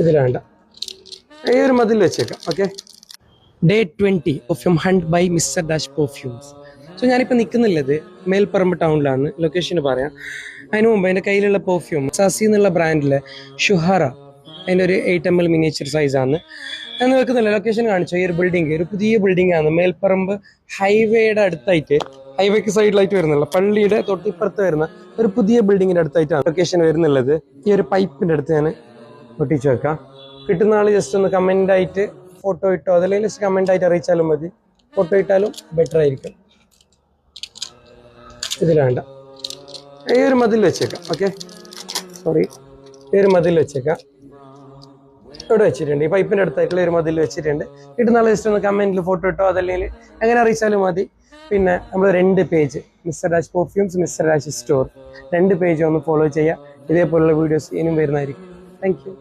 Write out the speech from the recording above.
ഇതിൽ വേണ്ട, ഈ ഒരു മതിൽ വെച്ചേക്കാം. Okay, Day 20 perfume hunt by mister dash perfumes. So ഞാനിപ്പോൾ നിൽക്കുന്നുള്ളത് മേൽപ്പറമ്പ് ടൗണിലാണ്. ലൊക്കേഷൻ പറയാം. അതിന് മുമ്പ് എൻ്റെ കയ്യിലുള്ള പെർഫ്യൂം സസി എന്നുള്ള ബ്രാൻഡിലെ ഷുഹാറ, അതിൻ്റെ ഒരു 8 ml മിനിയേച്ചർ സൈസാണ്. എന്ന് വെക്കുന്നില്ല, ലൊക്കേഷൻ കാണിച്ചു. ഈ ഒരു ബിൽഡിംഗ് ഒരു പുതിയ ബിൽഡിംഗ് ആണ്. മേൽപ്പറമ്പ് ഹൈവേയുടെ അടുത്തായിട്ട്, ഹൈവേക്ക് സൈഡിലായിട്ട് വരുന്നുള്ള പള്ളിയുടെ തൊട്ടിപ്പുറത്ത് വരുന്ന ഒരു പുതിയ ബിൽഡിങ്ങിൻ്റെ അടുത്തായിട്ടാണ് ലൊക്കേഷൻ വരുന്നുള്ളത്. ഈ ഒരു പൈപ്പിൻ്റെ അടുത്ത് ഞാൻ ഒട്ടിച്ചു വെക്കാം. കിട്ടുന്ന ആൾ ജസ്റ്റ് ഒന്ന് കമൻ്റ് ആയിട്ട് ഫോട്ടോ ഇട്ടോ, അതല്ലെങ്കിൽ ജസ്റ്റ് കമൻ്റ് ആയിട്ട് അറിയിച്ചാലും മതി. ഫോട്ടോ ഇട്ടാലും ബെറ്റർ ആയിരിക്കും. ഇതിൽ വേണ്ട, ഈ ഒരു മതിൽ വെച്ചേക്കാം. ഓക്കെ, സോറി, ഈ ഒരു മതിൽ വെച്ചേക്കാം. ഇവിടെ വെച്ചിട്ടുണ്ട്, ഈ പൈപ്പിൻ്റെ അടുത്തായിട്ടുള്ള ഒരു മതിൽ വെച്ചിട്ടുണ്ട്. കിട്ടുന്ന ആൾ ജസ്റ്റ് ഒന്ന് കമൻറ്റിൽ ഫോട്ടോ ഇട്ടോ, അതല്ലെങ്കിൽ എങ്ങനെ അറിയിച്ചാലും മതി. പിന്നെ നമ്മൾ 2 page mister dash perfumes, mister dash store, 2 page ഒന്ന് ഫോളോ ചെയ്യുക. ഇതേപോലുള്ള വീഡിയോസ് ഇനിയും വരുന്നതായിരിക്കും. Thank you.